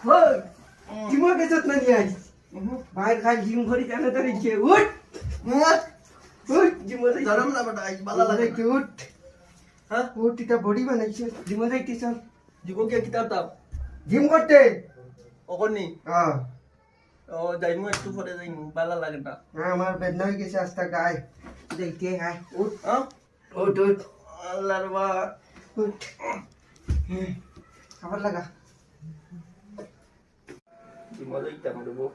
হই জিমো গেছত না নিয়ে আইস বাইর খাই জিম করি কেন তোর ইচ্ছে উঠ উঠ জিমো গরম না বেটা আজ বালা লাগে কি উঠ হ্যাঁ উঠ এটা বডি বানাইছে জিমো যাইতে চল জীবো কে কিতাব তাপ জিম করতে অকনি হ্যাঁ ও যাইমু একটু পরে যাইমু বালা লাগে না হ্যাঁ আমার বেদনা হয়ে গেছে আস্তা গায় যাইতে আয় উঠ হ্যাঁ উঠ উঠ আল্লাহর বা উঠ খাবার লাগা জীবো যাইতাম দেবো